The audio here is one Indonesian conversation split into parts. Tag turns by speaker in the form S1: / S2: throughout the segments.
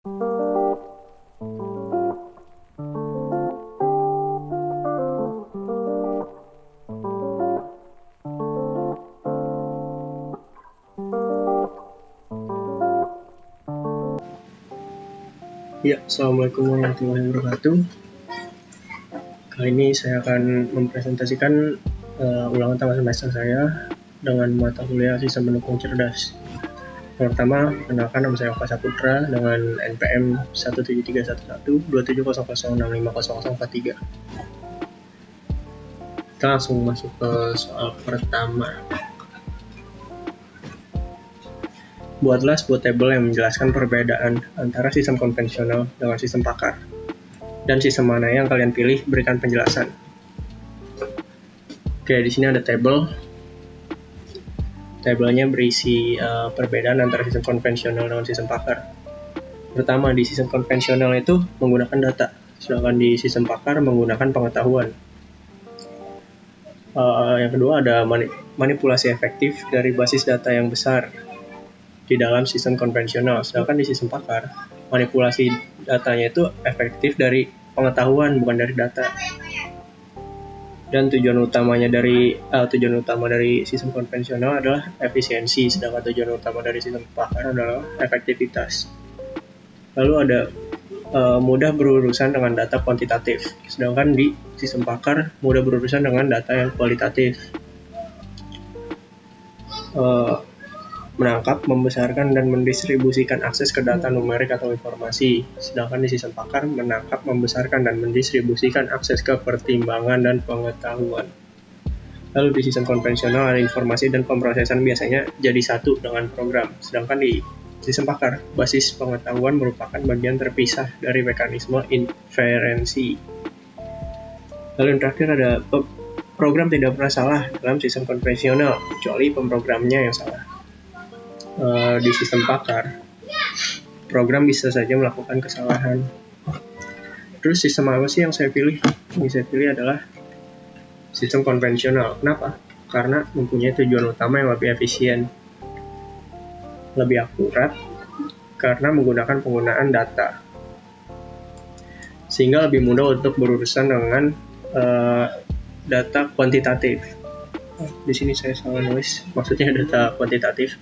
S1: Ya, Assalamualaikum warahmatullahi wabarakatuh. Kali ini saya akan mempresentasikan ulangan tamat semester saya dengan mata kuliah sistem pendukung cerdas. Yang pertama, perkenalkan nama saya Oka Saputra dengan NPM 173112700065043. Kita langsung masuk ke soal pertama. Buatlah sebuah tabel yang menjelaskan perbedaan antara sistem konvensional dengan sistem pakar. Dan sistem mana yang kalian pilih, berikan penjelasan. Oke, di sini ada tabel. Tabelnya berisi perbedaan antara sistem konvensional dengan sistem pakar. Pertama, di sistem konvensional itu menggunakan data, sedangkan di sistem pakar menggunakan pengetahuan. Yang kedua, ada manipulasi efektif dari basis data yang besar di dalam sistem konvensional, sedangkan di sistem pakar manipulasi datanya itu efektif dari pengetahuan, bukan dari data. Dan tujuan utama dari sistem konvensional adalah efisiensi, sedangkan tujuan utama dari sistem pakar adalah efektivitas. Lalu ada mudah berurusan dengan data kuantitatif, sedangkan di sistem pakar mudah berurusan dengan data yang kualitatif. Menangkap, membesarkan, dan mendistribusikan akses ke data numerik atau informasi, sedangkan di sistem pakar menangkap, membesarkan, dan mendistribusikan akses ke pertimbangan dan pengetahuan. Lalu di sistem konvensional ada informasi dan pemrosesan biasanya jadi satu dengan program, sedangkan di sistem pakar basis pengetahuan merupakan bagian terpisah dari mekanisme inferensi. Lalu yang terakhir ada program tidak pernah salah dalam sistem konvensional, kecuali pemrogramnya yang salah. Di sistem pakar, program bisa saja melakukan kesalahan. Terus sistem apa sih yang saya pilih? Yang saya pilih adalah sistem konvensional. Kenapa? Karena mempunyai tujuan utama yang lebih efisien, lebih akurat, karena menggunakan penggunaan data, sehingga lebih mudah untuk berurusan dengan data kuantitatif. Di sini saya salah nulis, maksudnya data kuantitatif.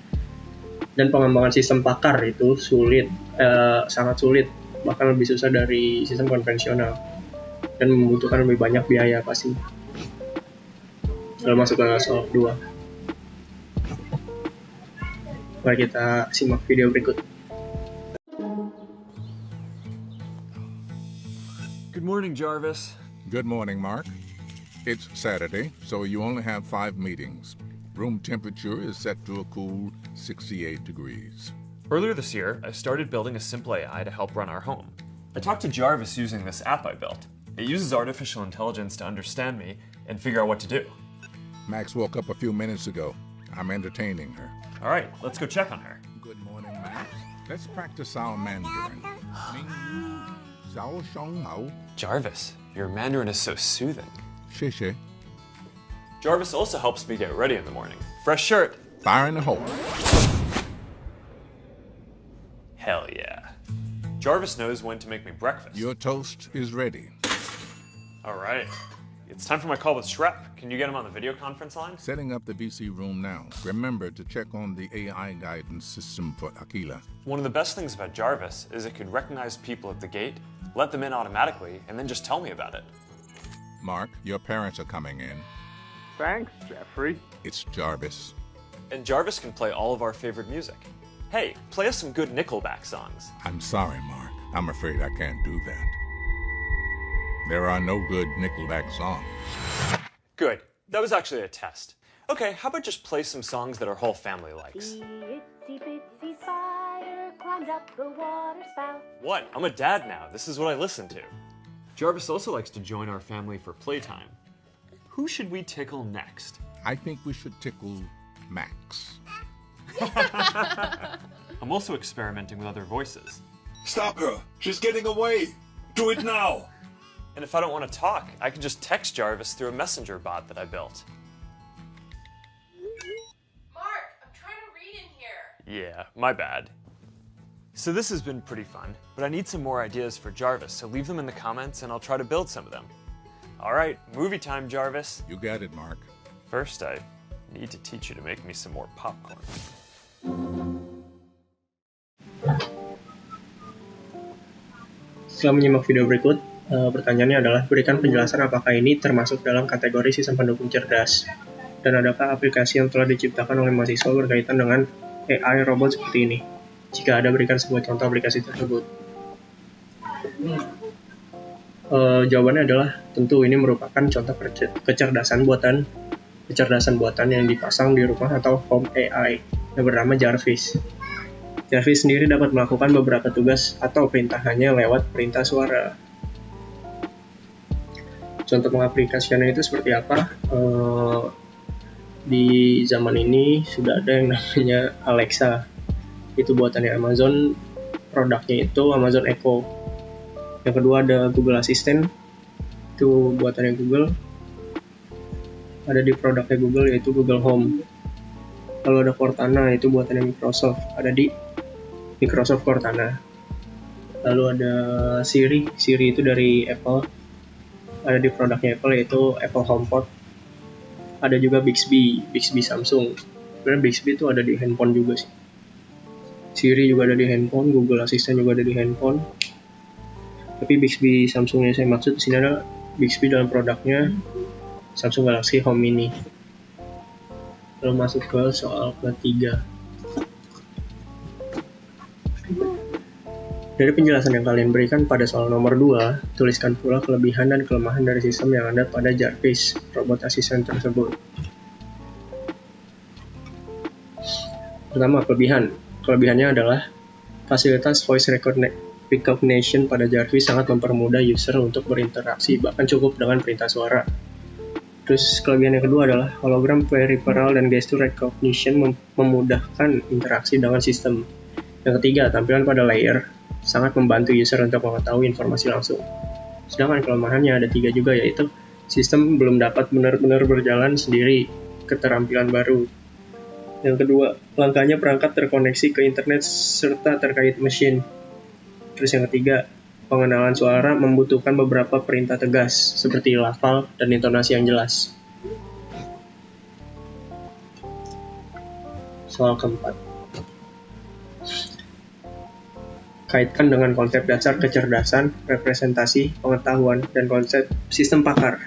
S1: Dan pengembangan sistem pakar itu sangat sulit, bahkan lebih susah dari sistem konvensional, dan membutuhkan lebih banyak biaya pasti. Lalu masuk ke soal kedua. Mari kita simak video berikut.
S2: Good morning, Jarvis.
S3: Good morning, Mark. It's Saturday, so you only have 5 meetings. Room temperature is set to a cool 68 degrees.
S2: Earlier this year, I started building a simple AI to help run our home. I talked to Jarvis using this app I built. It uses artificial intelligence to understand me and figure out what to do.
S3: Max woke up a few minutes ago. I'm entertaining her.
S2: All right, let's go check on her.
S3: Good morning, Max. Let's practice our Mandarin.
S2: Jarvis, your Mandarin is so soothing.
S3: Shishe.
S2: Jarvis also helps me get ready in the morning. Fresh shirt.
S3: Fire in the hole.
S2: Hell yeah. Jarvis knows when to make me breakfast.
S3: Your toast is ready.
S2: All right. It's time for my call with Shrep. Can you get him on the video conference line?
S3: Setting up the VC room now. Remember to check on the AI guidance system for Aquila.
S2: One of the best things about Jarvis is it could recognize people at the gate, let them in automatically, and then just tell me about it.
S3: Mark, your parents are coming in.
S4: Thanks, Jeffrey.
S3: It's Jarvis.
S2: And Jarvis can play all of our favorite music. Hey, play us some good Nickelback songs.
S3: I'm sorry, Mark. I'm afraid I can't do that. There are no good Nickelback songs.
S2: Good. That was actually a test. Okay, how about just play some songs that our whole family likes?
S5: The itsy bitsy spider climbed up the water spout.
S2: What? I'm a dad now. This is what I listen to. Jarvis also likes to join our family for playtime. Who should we tickle next?
S3: I think we should tickle Max.
S2: I'm also experimenting with other voices.
S6: Stop her! She's getting away! Do it now!
S2: And if I don't want to talk, I can just text Jarvis through a messenger bot that I built.
S7: Mark, I'm trying to read in here.
S2: Yeah, my bad. So this has been pretty fun, but I need some more ideas for Jarvis, so leave them in the comments and I'll try to build some of them. Alright, movie time, Jarvis.
S3: You got it, Mark.
S2: First, I need to teach you to make me some more popcorn.
S1: Setelah menyimak video berikut, pertanyaannya adalah berikan penjelasan apakah ini termasuk dalam kategori sistem pendukung cerdas, dan adakah aplikasi yang telah diciptakan oleh mahasiswa berkaitan dengan AI robot seperti ini. Jika ada, berikan sebuah contoh aplikasi tersebut. Jawabannya adalah tentu ini merupakan contoh kecerdasan buatan yang dipasang di rumah atau home AI yang bernama Jarvis. Jarvis sendiri dapat melakukan beberapa tugas atau perintahannya lewat perintah suara. Contoh mengaplikasikannya itu seperti apa? Di zaman ini sudah ada yang namanya Alexa. Itu buatannya Amazon, produknya itu Amazon Echo. Yang kedua ada Google Assistant, itu buatannya Google. Ada di produknya Google yaitu Google Home. Lalu ada Cortana, itu buatannya Microsoft, ada di Microsoft Cortana. Lalu ada Siri itu dari Apple, ada di produknya Apple yaitu Apple HomePod. Ada juga Bixby Samsung. Sebenarnya Bixby itu ada di handphone juga sih. Siri juga ada di handphone, Google Assistant juga ada di handphone. Tapi Bixby Samsung yang saya maksud di sini adalah Bixby dalam produknya Samsung Galaxy Home Mini. Lalu masuk ke soal ketiga. Dari penjelasan yang kalian berikan pada soal nomor 2, tuliskan pula kelebihan dan kelemahan dari sistem yang ada pada Jarvis, robot asisten tersebut. Pertama, kelebihan. Kelebihannya adalah fasilitas voice recognition pada Jarvis sangat mempermudah user untuk berinteraksi, bahkan cukup dengan perintah suara. Terus kelebihan yang kedua adalah hologram peripheral dan gesture recognition memudahkan interaksi dengan sistem. Yang ketiga, tampilan pada layer sangat membantu user untuk mengetahui informasi langsung. Sedangkan kelemahannya ada 3 juga, yaitu sistem belum dapat benar-benar berjalan sendiri, keterampilan baru. Yang kedua, langkahnya perangkat terkoneksi ke internet serta terkait mesin. Terus yang ketiga, pengenalan suara membutuhkan beberapa perintah tegas, seperti lafal dan intonasi yang jelas. Soal keempat. Kaitkan dengan konsep dasar kecerdasan, representasi, pengetahuan, dan konsep sistem pakar.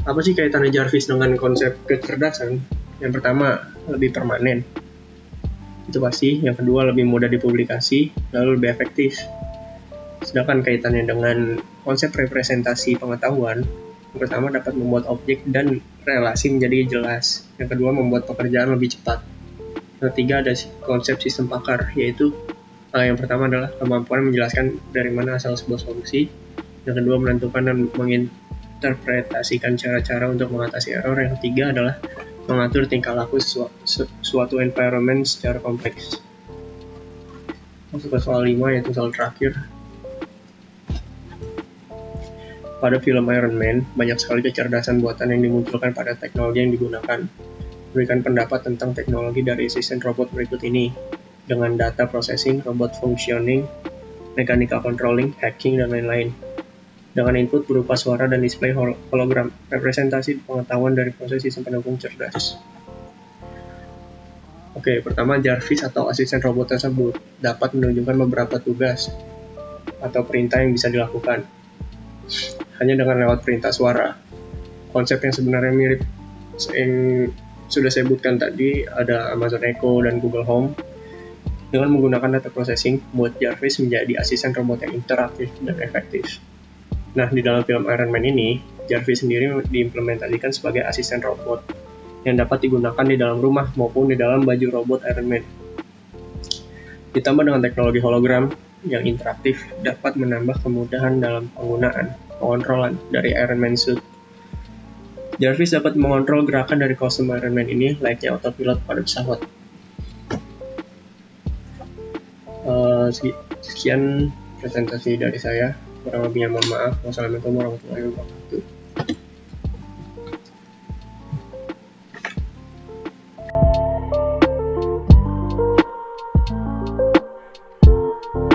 S1: Apa sih kaitannya Jarvis dengan konsep kecerdasan? Yang pertama, lebih permanen. Itu pasti. Yang kedua, lebih mudah dipublikasi, lalu lebih efektif. Sedangkan kaitannya dengan konsep representasi pengetahuan, yang pertama dapat membuat objek dan relasi menjadi jelas. Yang kedua, membuat pekerjaan lebih cepat. Yang ketiga, ada konsep sistem pakar, yaitu yang pertama adalah kemampuan menjelaskan dari mana asal sebuah solusi. Yang kedua, menentukan dan menginterpretasikan cara-cara untuk mengatasi error. Yang ketiga adalah mengatur tingkah laku suatu environment secara kompleks. Masuk ke soal 5, yaitu soal terakhir. Pada film Iron Man, banyak sekali kecerdasan buatan yang dimunculkan pada teknologi yang digunakan. Berikan pendapat tentang teknologi dari asisten robot berikut ini, dengan data processing, robot functioning, mechanical controlling, hacking, dan lain-lain. Dengan input berupa suara dan display hologram, representasi pengetahuan dari proses sistem pendukung cerdas. Oke, pertama, Jarvis atau asisten robot tersebut dapat menunjukkan beberapa tugas atau perintah yang bisa dilakukan hanya dengan lewat perintah suara. Konsep yang sebenarnya mirip yang sudah saya sebutkan tadi, ada Amazon Echo dan Google Home. Dengan menggunakan data processing, membuat Jarvis menjadi asisten robot yang interaktif dan efektif. Nah, di dalam film Iron Man ini, Jarvis sendiri diimplementasikan sebagai asisten robot yang dapat digunakan di dalam rumah maupun di dalam baju robot Iron Man. Ditambah dengan teknologi hologram yang interaktif, dapat menambah kemudahan dalam penggunaan pengontrolan dari Iron Man suit. Jarvis dapat mengontrol gerakan dari kostum Iron Man ini layaknya autopilot pada pesawat. Sekian presentasi dari saya. Kurang lebihnya mohon maaf. Wassalamualaikum warahmatullahi wabarakatuh.